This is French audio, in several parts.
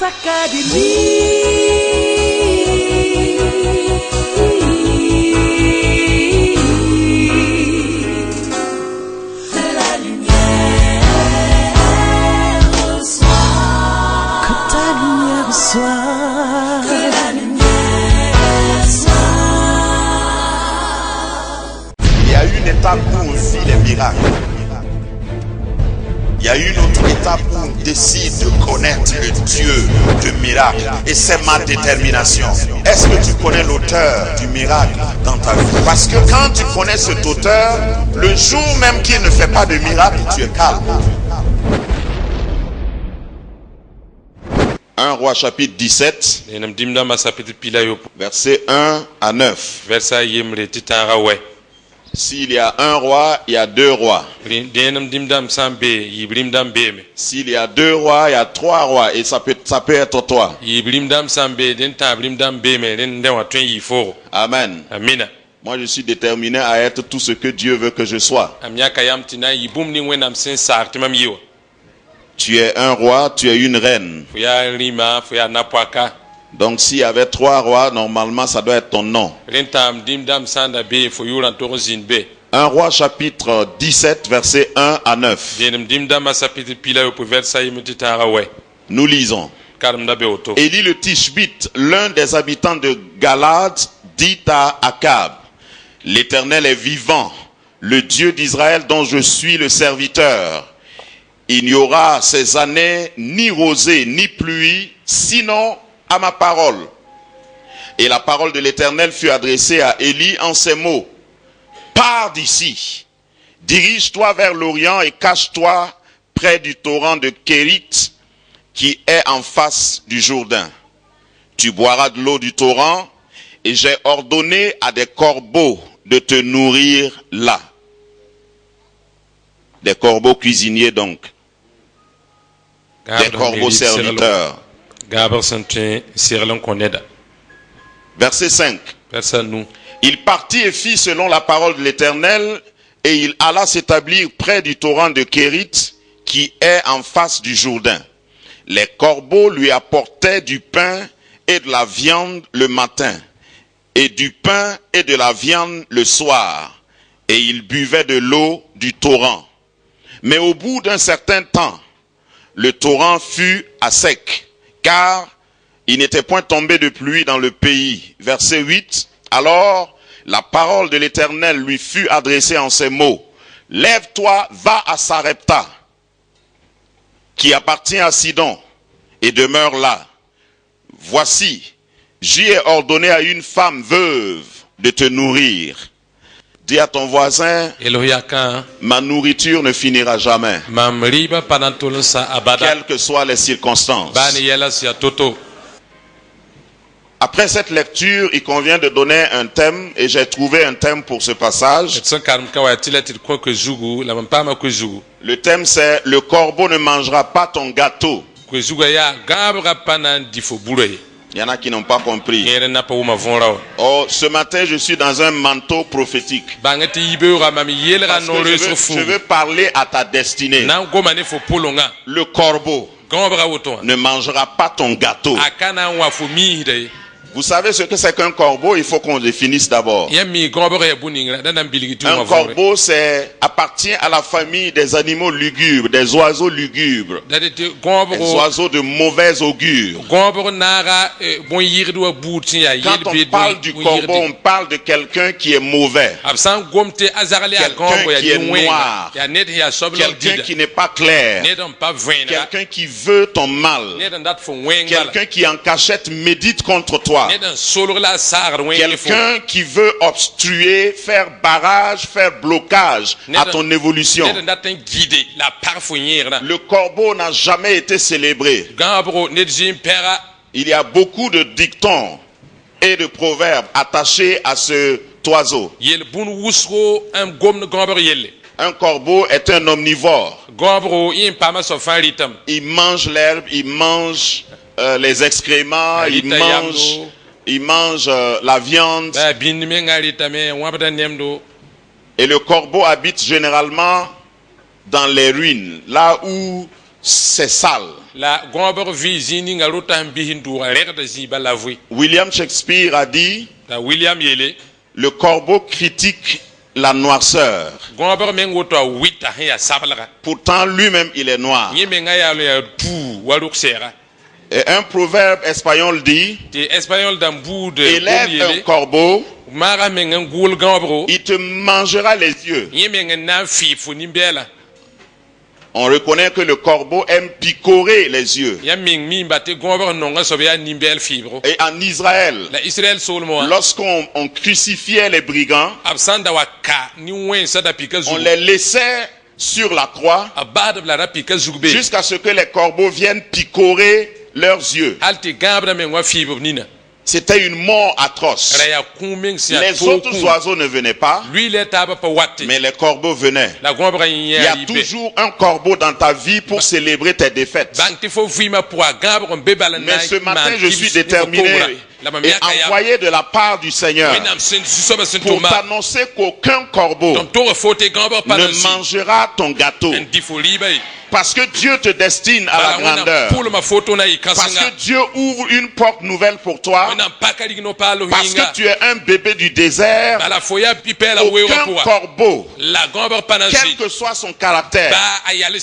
Il y a une étape où on vit les miracles. Il y a une autre étape où on décide de connaître le Dieu de miracle. Et c'est ma détermination. Est-ce que tu connais l'auteur du miracle dans ta vie? Parce que quand tu connais cet auteur, le jour même qu'il ne fait pas de miracle, tu es calme. 1 Roi chapitre 17, versets 1 à 9. S'il y a un roi, il y a deux rois. S'il y a deux rois, il y a trois rois. Et ça peut être toi. Amen. Moi, je suis déterminé à être tout ce que Dieu veut que je sois. Tu es un roi, tu es une reine. Donc s'il y avait trois rois, normalement ça doit être ton nom. 1 Roi chapitre 17, versets 1 à 9. Nous lisons. Élie le Tishbite, l'un des habitants de Galade, dit à Akab: L'Éternel est vivant, le Dieu d'Israël dont je suis le serviteur. Il n'y aura ces années ni rosée ni pluie, sinon à ma parole. Et la parole de l'Éternel fut adressée à Élie en ces mots: Pars d'ici, dirige-toi vers l'Orient et cache-toi près du torrent de Kérit qui est en face du Jourdain. Tu boiras de l'eau du torrent et j'ai ordonné à des corbeaux de te nourrir là. Des corbeaux cuisiniers donc. Des corbeaux serviteurs. Verset 5. Il partit et fit selon la parole de l'Éternel, et il alla s'établir près du torrent de Kérit, qui est en face du Jourdain. Les corbeaux lui apportaient du pain et de la viande le matin, et du pain et de la viande le soir, et il buvait de l'eau du torrent. Mais au bout d'un certain temps, le torrent fut à sec, car il n'était point tombé de pluie dans le pays. Verset 8. Alors, la parole de l'Éternel lui fut adressée en ces mots: Lève-toi, va à Sarepta, qui appartient à Sidon, et demeure là. Voici, j'y ai ordonné à une femme veuve de te nourrir. Dis à ton voisin: ma nourriture ne finira jamais, quelles que soient les circonstances. Après cette lecture, il convient de donner un thème, et j'ai trouvé un thème pour ce passage. Le thème c'est: le corbeau ne mangera pas ton gâteau. Il y en a qui n'ont pas compris. Oh, ce matin, je suis dans un manteau prophétique. Parce que je veux parler à ta destinée. Le corbeau ne mangera pas ton gâteau. Vous savez ce que c'est qu'un corbeau? Il faut qu'on définisse d'abord. Un corbeau, appartient à la famille des animaux lugubres, des oiseaux lugubres, des oiseaux de mauvais augure. Quand on parle du corbeau, on parle de quelqu'un qui est mauvais, quelqu'un qui est noir, quelqu'un qui n'est pas clair, quelqu'un qui veut ton mal, quelqu'un qui en cachette médite contre toi. Quelqu'un qui veut obstruer, faire barrage, faire blocage à ton évolution. Le corbeau n'a jamais été célébré. Il y a beaucoup de dictons et de proverbes attachés à ce oiseau. Un corbeau est un omnivore. Il mange l'herbe, il mange les excréments, il mange la viande. Et le corbeau habite généralement dans les ruines, là où c'est sale. la gomber vizini ngarota mbihindu rerda ziba la vui. William Shakespeare a dit, Da William Yele, le corbeau critique la noirceur. gomber mengoto wita ya sablaga. Pourtant, lui-même, il est noir. Yemenga ya le tu waluksera. Et un proverbe espagnol dit, Te espagnol d'ambou de élève un corbeau, mara mengen gul gambro. il te mangera les yeux. Yemengen na fifu nimbela. On reconnaît que le corbeau aime picorer les yeux. Ya ming mi mbate gomber nonga sobya nimbel fibro. Et en Israël, La Israël solmo. lorsqu'on crucifiait les brigands, Absanda waka ni wen sada pika on zugu. les laissait sur la croix Abad la pika zugbe. jusqu'à ce que les corbeaux viennent picorer leurs yeux. Alti gambra mengwa fibro nina. C'était une mort atroce. Raya kuming sia Les autres oiseaux ne venaient pas, lui le taba pa watte. mais les corbeaux venaient. La gombre Il y a toujours un corbeau dans ta vie pour célébrer tes défaites. Banti fo vima pour gambre mbebala Mais ce matin, je suis déterminé et envoyé de la part du Seigneur pour t'annoncer qu'aucun corbeau ne mangera ton gâteau. Parce que Dieu te destine à la grandeur. Parce que Dieu ouvre une porte nouvelle pour toi. Parce que tu es un bébé du désert. Aucun corbeau, quel que soit son caractère,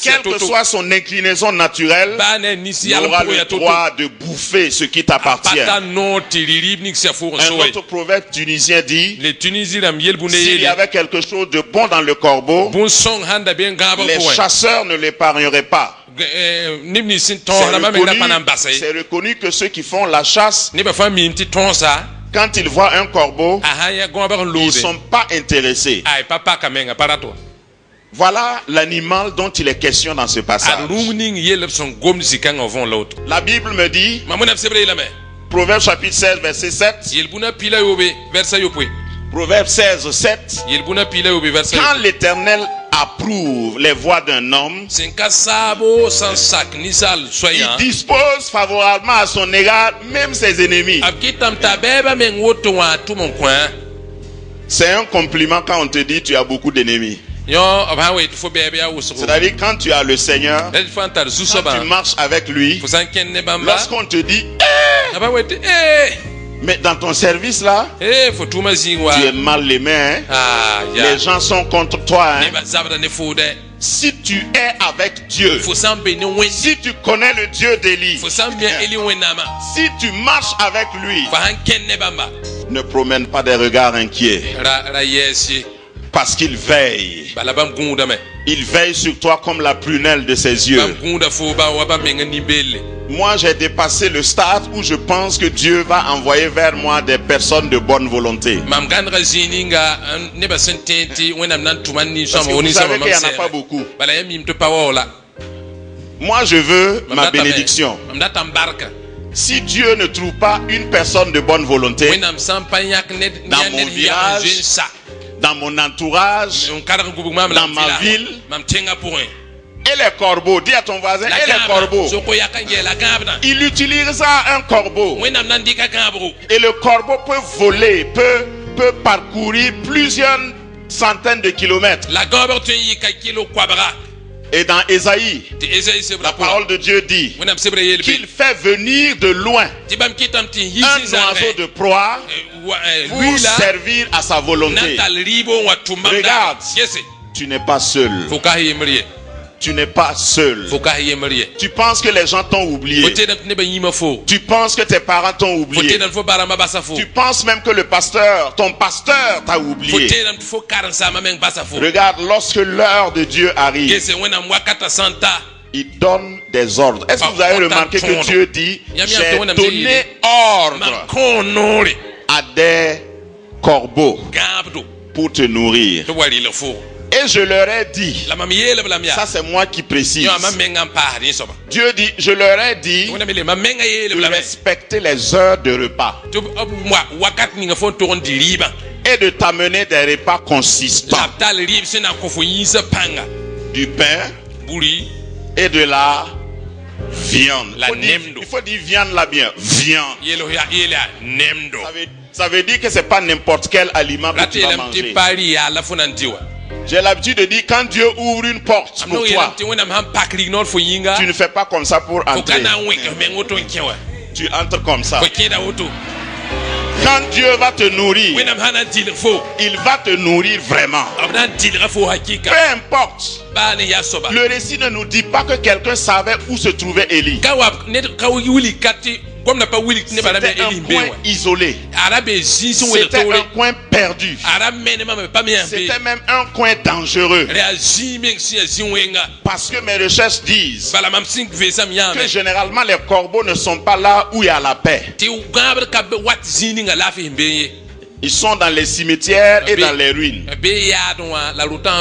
quelle que soit son inclinaison naturelle, n'aura le droit de bouffer ce qui t'appartient. Un autre proverbe tunisien dit, s'il y avait quelque chose de bon dans le corbeau, les chasseurs ne l'épargneraient pas. C'est reconnu que ceux qui font la chasse, quand ils voient un corbeau, ils ne sont pas intéressés. Voilà l'animal dont il est question dans ce passage. La Bible me dit, Proverbe chapitre 16, verset 7. Proverbe 16, 7. Quand l'Éternel approuve les voies d'un homme, il dispose favorablement à son égard même ses ennemis. C'est un compliment quand on te dit tu as beaucoup d'ennemis. C'est-à-dire quand tu as le Seigneur, quand tu marches avec lui, lorsqu'on te dit mais dans ton service là, tu es mal aimé, hein? Les gens sont contre toi, hein? Si tu es avec Dieu, si tu connais le Dieu d'Élie, si tu marches avec lui, ne promène pas des regards inquiets. Parce qu'il veille. Il veille sur toi comme la prunelle de ses yeux. Moi, j'ai dépassé le stade où je pense que Dieu va envoyer vers moi des personnes de bonne volonté. Parce que vous savez qu'il n'y en a pas beaucoup. Moi, je veux ma bénédiction. Si Dieu ne trouve pas une personne de bonne volonté dans mon village, dans mon entourage, dans ma ville, et les corbeaux, dis à ton voisin, et les corbeaux, il utilisera un corbeau. Et le corbeau peut voler, peut parcourir plusieurs centaines de kilomètres. Et dans Ésaïe, la parole de Dieu dit qu'il fait venir de loin un oiseau de proie pour servir à sa volonté. Regarde, tu n'es pas seul. Tu n'es pas seul. Tu penses que les gens t'ont oublié. Tu penses que tes parents t'ont oublié. Tu penses même que ton pasteur t'a oublié. Regarde, lorsque l'heure de Dieu arrive, il donne des ordres. Est-ce que vous avez remarqué que Dieu dit, j'ai donné ordre à des corbeaux pour te nourrir. Et je leur ai dit, ça c'est moi qui précise, Dieu dit, je leur ai dit de respecter les heures de repas et de t'amener des repas consistants, du pain et de la viande. Il faut dire viande là bien, viande. Ça veut dire que c'est pas n'importe quel aliment que tu vas manger. J'ai l'habitude de dire, quand Dieu ouvre une porte pour toi, tu ne fais pas comme ça pour entrer. Tu entres comme ça. Quand Dieu va te nourrir, il va te nourrir vraiment. Peu importe. Le récit ne nous dit pas que quelqu'un savait où se trouvait Élie. C'était un coin isolé. C'était un coin perdu. C'était même un coin dangereux. Parce que mes recherches disent que généralement les corbeaux ne sont pas là où il y a la paix. Ils sont dans les cimetières et dans les ruines.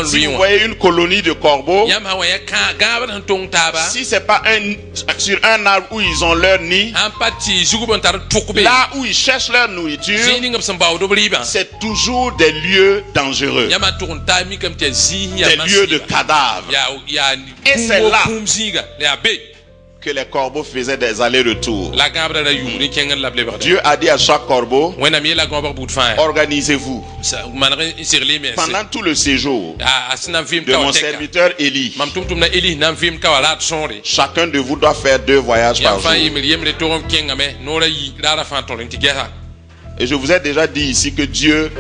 Si vous voyez une colonie de corbeaux, si ce n'est pas sur un arbre où ils ont leur nid, là où ils cherchent leur nourriture, c'est toujours des lieux dangereux, des lieux de cadavres. Et c'est là que les corbeaux faisaient des allers-retours. Dieu a dit à chaque corbeau, organisez-vous pendant tout le séjour de mon serviteur Élie. Chacun de vous doit faire 2 voyages par jour. Et je vous ai déjà dit ici que Dieu,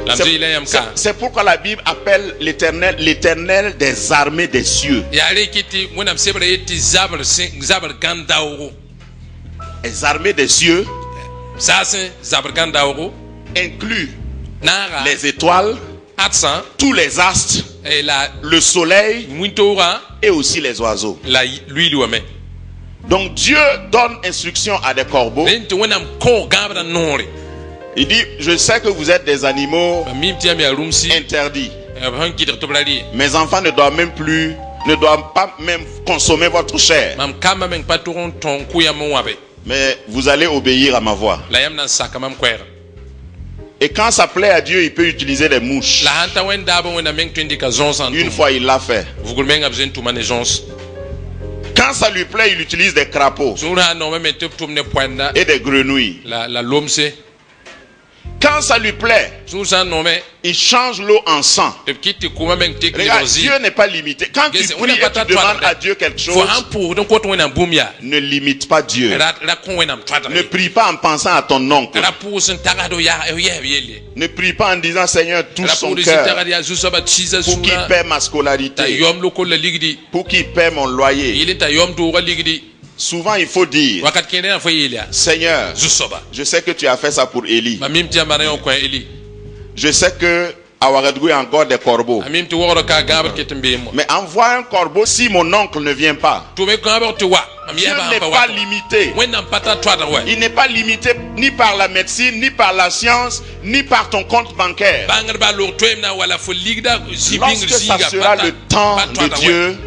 c'est pourquoi la Bible appelle l'Éternel l'Éternel des armées des cieux. Les armées des cieux incluent les étoiles, tous les astres, le soleil et aussi les oiseaux. Donc Dieu donne instruction à des corbeaux. Il dit, je sais que vous êtes des animaux interdits. Mes enfants ne doivent pas même consommer votre chair. Mais vous allez obéir à ma voix. Et quand ça plaît à Dieu, il peut utiliser les mouches. Une fois, il l'a fait. Quand ça lui plaît, il utilise des crapauds et des grenouilles. Quand ça lui plaît, il change l'eau en sang. Regarde, Dieu n'est pas limité. Quand tu pries et tu demandes à Dieu quelque chose, ne limite pas Dieu. Ne prie pas en pensant à ton oncle. Ne prie pas en disant, Seigneur, touche son cœur pour qu'il paie ma scolarité, pour qu'il paie mon loyer. Souvent il faut dire, Seigneur, je sais que tu as fait ça pour Élie. Je sais que à Ouagadougou il y a encore des corbeaux. Mais envoie un corbeau si mon oncle ne vient pas. Dieu n'est pas limité. Il n'est pas limité ni par la médecine, ni par la science, ni par ton compte bancaire. Lorsque ça sera le temps de Dieu,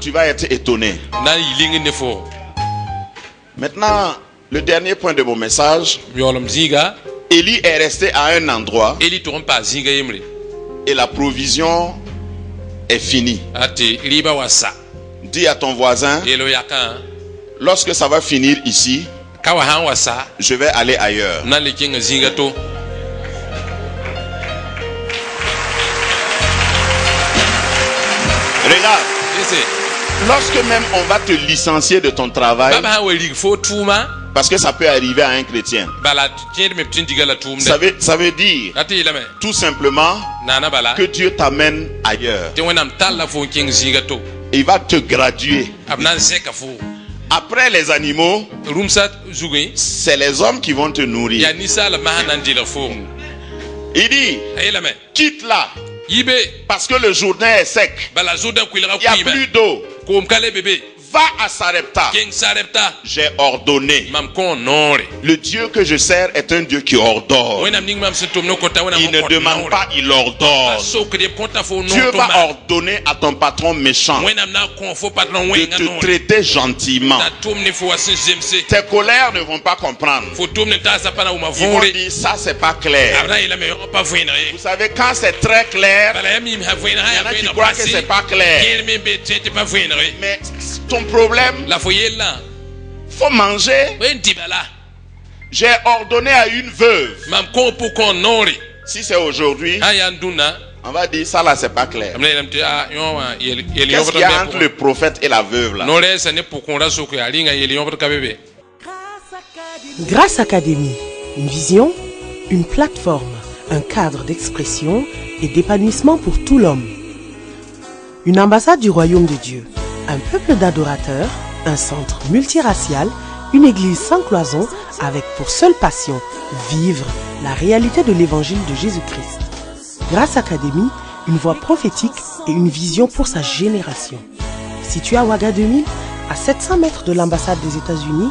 tu vas être étonné. Maintenant, le dernier point de mon message. Élie est resté à un endroit et la provision est finie. Dis à ton voisin, lorsque ça va finir ici, je vais aller ailleurs. Regarde, lorsque même on va te licencier de ton travail, parce que ça peut arriver à un chrétien, ça veut dire tout simplement que Dieu t'amène ailleurs. Il va te graduer. Après les animaux, c'est les hommes qui vont te nourrir. Il dit, quitte là, parce que le Jourdain est sec. Il n'y a plus d'eau. Va à Sarepta. J'ai ordonné. Le Dieu que je sers est un Dieu qui ordonne. Il ne demande pas, il ordonne. Dieu va ordonner à ton patron méchant de te traiter gentiment. Tes colères ne vont pas comprendre. Ils vont dire, ça c'est pas clair. Vous savez, quand c'est très clair, il y en a qui croient que c'est pas clair. Mais ton problème, faut manger. J'ai ordonné à une veuve, si c'est aujourd'hui, On va dire ça là, c'est pas clair. Qu'est-ce qu'il y a entre le prophète et la veuve là? Grâce Académie, une vision, une plateforme, un cadre d'expression et d'épanouissement pour tout l'homme. Une ambassade du royaume de Dieu, un peuple d'adorateurs, un centre multiracial, une église sans cloison avec pour seule passion vivre la réalité de l'évangile de Jésus-Christ. Grâce Académie, une voix prophétique et une vision pour sa génération. Situé à Ouaga 2000, à 700 mètres de l'ambassade des États-Unis,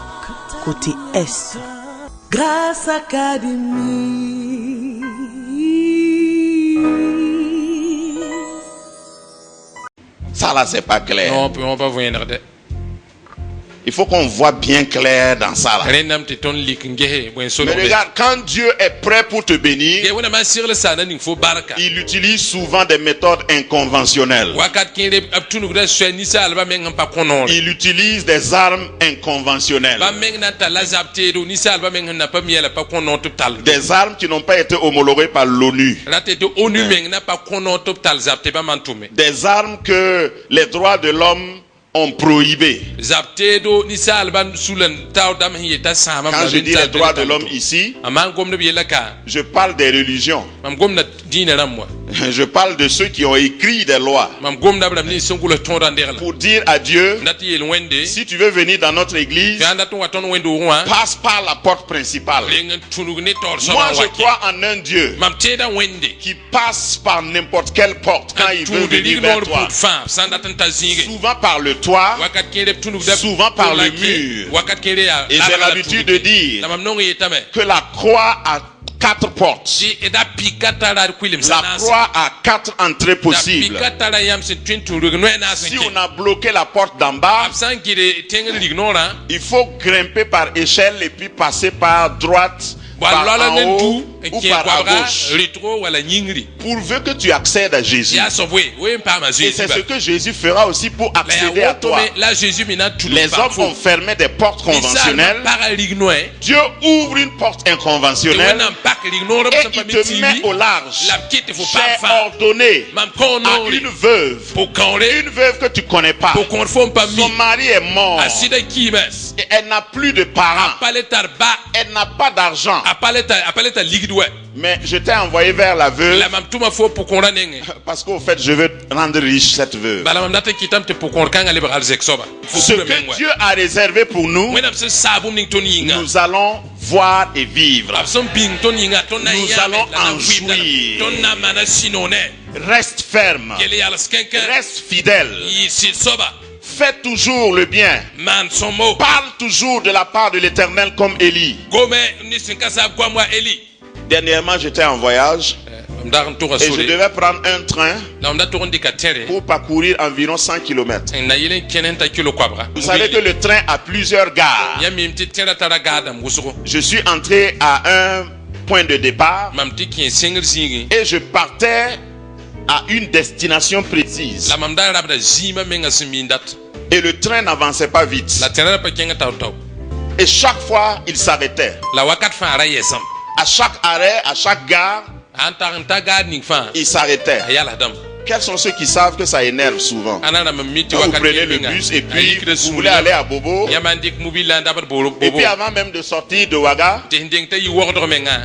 côté Est. Grâce Académie. Ça là, c'est pas clair. Non, on peut pas voir. Il faut qu'on voit bien clair dans ça là. Mais regarde, quand Dieu est prêt pour te bénir, il utilise souvent des méthodes inconventionnelles. Il utilise des armes inconventionnelles. Des armes qui n'ont pas été homologuées par l'ONU. Des armes que les droits de l'homme ont prohibé. Quand je dis les droits de l'homme ici, je parle des religions. Je parle de ceux qui ont écrit des lois pour dire à Dieu, si tu veux venir dans notre église, passe par la porte principale. Moi je crois en un Dieu qui passe par n'importe quelle porte quand il veut venir vers toi. Souvent par le toit, souvent par le mur. Et j'ai l'habitude de dire que la croix a 4 portes. La croix a 4 entrées possibles. Si on a bloqué la porte d'en bas, il faut grimper par échelle et puis passer par droite, par en haut ou par à gauche. Pourvu que tu accèdes à Jésus. Et c'est ce que Jésus fera aussi pour accéder à toi. Les hommes ont fermé des portes conventionnelles. Dieu ouvre une porte inconventionnelle et il te met au large. J'ai ordonné à une veuve que tu connais pas. Son mari est mort. Et elle n'a plus de parents. Elle n'a pas d'argent. Mais je t'ai envoyé vers la veuve parce qu'au fait je veux rendre riche cette veuve. Ce que Dieu a réservé pour nous, nous allons voir et vivre. Nous allons en jouir. Reste ferme. Reste fidèle. Fais toujours le bien. Parle toujours de la part de l'Éternel comme Élie. Dernièrement, j'étais en voyage et je devais prendre un train pour parcourir environ 100 km. Vous savez que le train a plusieurs gares. Je suis entré à un point de départ et je partais à une destination précise. Et le train n'avançait pas vite. Et chaque fois, il s'arrêtait. À chaque arrêt, à chaque gare, il s'arrêtait. Quels sont ceux qui savent que ça énerve souvent? Vous prenez le bus et puis vous voulez aller à Bobo. Et puis avant même de sortir de Ouaga,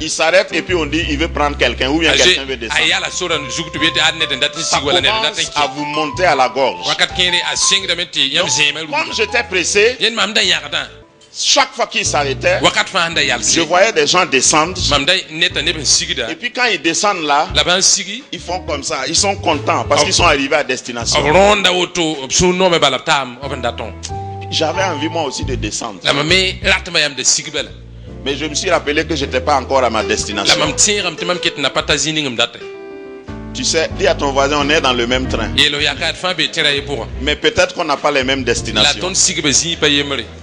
il s'arrête et puis on dit il veut prendre quelqu'un ou bien quelqu'un veut descendre. Ça commence à vous monter à la gorge. Donc, comme j'étais pressé, chaque fois qu'il s'arrêtait, je voyais des gens descendre. Et puis quand ils descendent là, ils font comme ça. Ils sont contents parce qu'ils sont arrivés à destination. J'avais envie moi aussi de descendre. Mais je me suis rappelé que je n'étais pas encore à ma destination. Tu sais, dis à ton voisin, on est dans le même train. Mais peut-être qu'on n'a pas les mêmes destinations.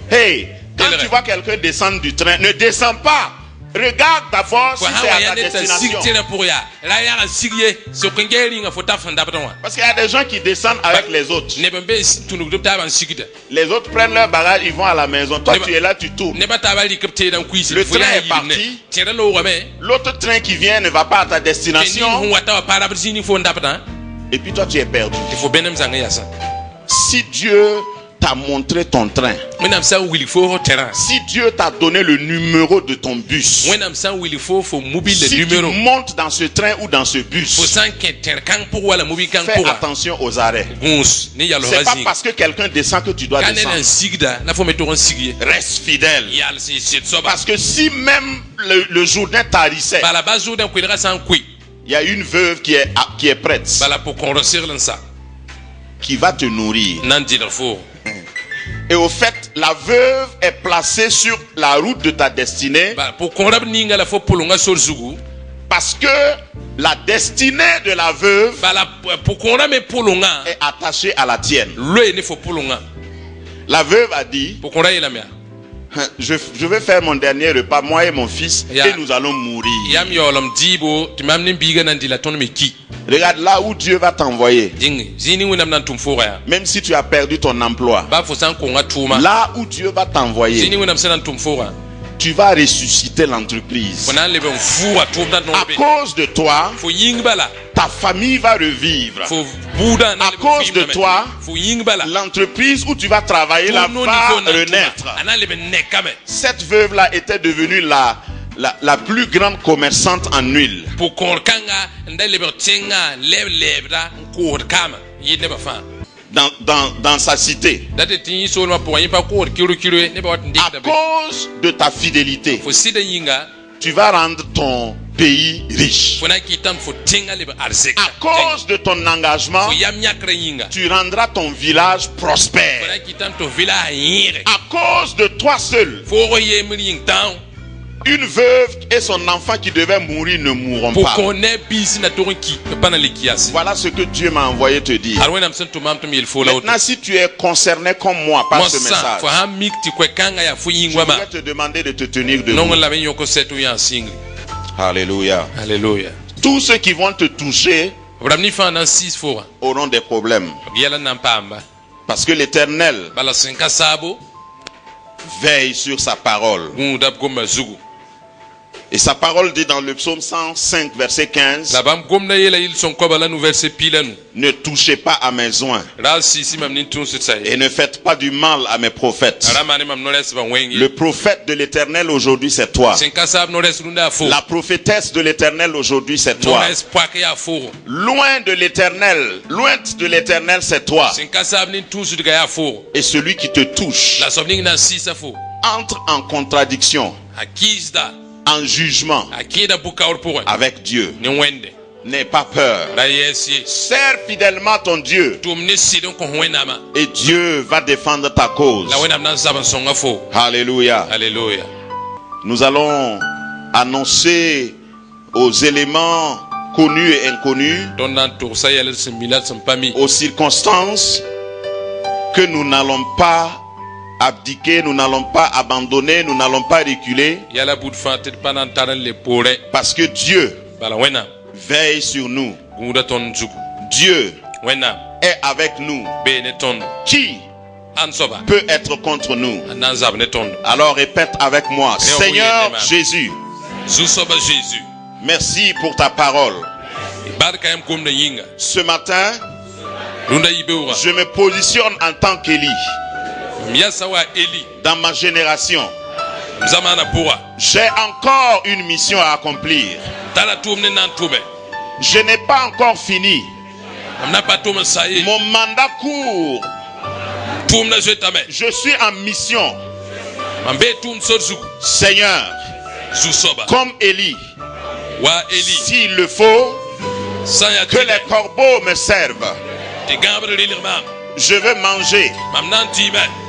Hey! Quand tu vois quelqu'un descendre du train, ne descends pas. Regarde d'abord si c'est à ta destination. Parce qu'il y a des gens qui descendent avec les autres. Les autres prennent leur bagage, ils vont à la maison. Toi, tu es là, tu tournes. Le train est parti. L'autre train qui vient ne va pas à ta destination. Et puis toi, tu es perdu. Si Dieu t'a montré ton train, si Dieu t'a donné le numéro de ton bus, si tu montes dans ce train ou dans ce bus, fais attention aux arrêts. C'est pas parce que quelqu'un descend que tu dois descendre. Reste fidèle. Parce que si même le Jourdain tarissait, il y a une veuve qui est prête, qui va te nourrir. Et au fait, la veuve est placée sur la route de ta destinée parce que la destinée de la veuve est attachée à la tienne. La veuve a dit: je vais faire mon dernier repas, moi et mon fils, et nous allons mourir. Regarde là où Dieu va t'envoyer. Même si tu as perdu ton emploi, là où Dieu va t'envoyer, tu vas ressusciter l'entreprise. À cause de toi, ta famille va revivre. À cause de toi, l'entreprise où tu vas travailler là va renaître. Cette veuve-là était devenue la plus grande commerçante en huile. Dans sa cité. À cause de ta fidélité, tu vas rendre ton pays riche. À cause de ton engagement, tu rendras ton village prospère. À cause de toi seul, une veuve et son enfant qui devaient mourir ne mourront pas. Voilà ce que Dieu m'a envoyé te dire. Maintenant, si tu es concerné comme moi par ce message, je voudrais te demander de te tenir debout. Alléluia. Alléluia. Tous ceux qui vont te toucher auront des problèmes. Parce que l'Éternel veille sur sa parole. Et sa parole dit dans le psaume 105 verset 15: ne touchez pas à mes oins et ne faites pas du mal à mes prophètes. Le prophète de l'Éternel aujourd'hui c'est toi. La prophétesse de l'Éternel aujourd'hui c'est toi. Loin de l'Éternel c'est toi. Et celui qui te touche entre en contradiction, en jugement avec Dieu. N'aie pas peur. Sers fidèlement ton Dieu et Dieu va défendre ta cause. Alléluia. Alléluia. Nous allons annoncer aux éléments connus et inconnus, aux circonstances, que nous n'allons pas abdiquer, nous n'allons pas abandonner, nous n'allons pas reculer, parce que Dieu veille sur nous. Dieu est avec nous. Qui peut être contre nous? Alors répète avec moi: Seigneur Jésus, merci pour ta parole. Ce matin, je me positionne en tant qu'Élie. Dans ma génération, j'ai encore une mission à accomplir. Je n'ai pas encore fini. Mon mandat court. Je suis en mission. Seigneur, comme Élie, s'il le faut, que les corbeaux me servent. Je veux manger.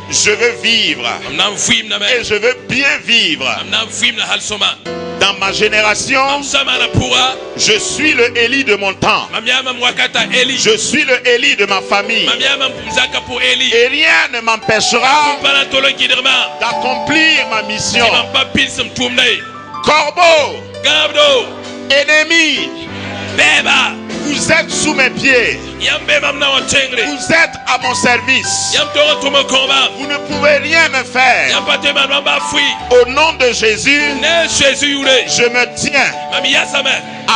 Je veux vivre. Et je veux bien vivre. Dans ma génération, je suis le Élie de mon temps. Je suis le Élie de ma famille. Et rien ne m'empêchera d'accomplir ma mission. Corbeau, Gabdo, ennemi, Beba, vous êtes sous mes pieds. Yambeba Mnawachengri, Vous êtes à mon service. Yamtora Tomo Combat, Vous ne pouvez rien me faire. Yampate Mamba Fui, Au nom de Jésus, Ne Jésus Yule, je me tiens Mami Yasame,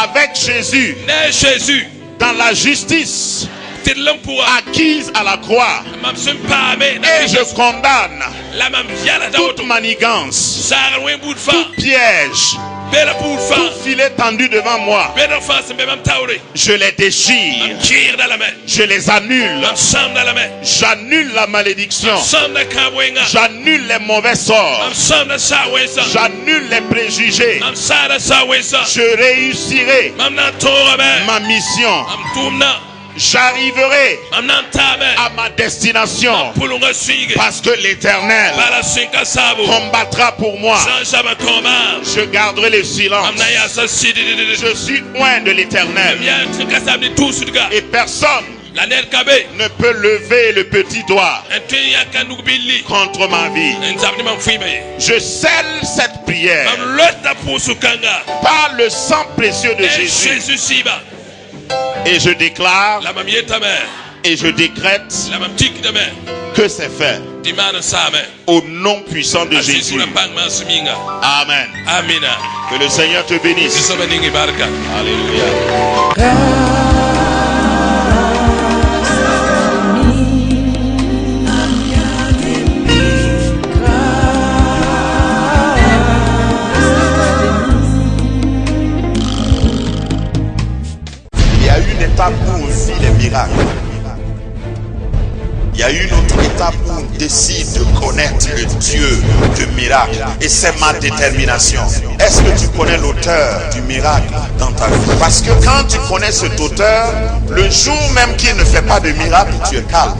avec Jésus Ne Jésus, dans la justice Tidlampua, acquise à la croix. Mamsum Pame, Et je condamne La Mam Yala toute Daoto, manigance, Sarah Wemboudfa, tout piège, Bela Boulfa, tout filet tendu devant moi. Bela Fas, Bemam Taure, Je les déchire. Kir dans la main, Je les annule. Mam Sam dans la main, J'annule la malédiction. Sam na Kabwenga, J'annule les mauvais sorts. Mam Sam na Sawesa, J'annule les préjugés. Mam Sada Sawesa, Je réussirai Mam na Torabe, ma mission. Mam Tumna, J'arriverai Mam na Tabe, à ma destination Pulunga Swige, parce que l'Éternel Bala Sinka Sabo, combattra pour moi. Jean-Jaba Combat, Je garderai le silence. Mam na Yasa Sidi, Je suis loin de l'Éternel Mia Sinka Sabni Tusuga, et personne La Nel Kabe, ne peut lever le petit doigt Ntya Kanuk Billi, contre ma vie. Nzabni Mam Fuibe, Je scelle cette prière Mam Lota Pusukanga, par le sang précieux de Jésus Jésus Siba, et je déclare La Mam Yetame, et je décrète La Mam Tik Dame, que c'est fait Dimana Same, au nom puissant de Jésus. Asisula Pangman Suminga, Amen. Amina, Que le Seigneur te bénisse. Zisabaningi Barka. Alléluia. Il y a une étape où on vit les miracles. Il y a une autre étape où on décide de connaître le Dieu de miracle. Et c'est ma détermination. Est-ce que tu connais l'auteur du miracle dans ta vie? Parce que quand tu connais cet auteur, le jour même qu'il ne fait pas de miracle, tu es calme.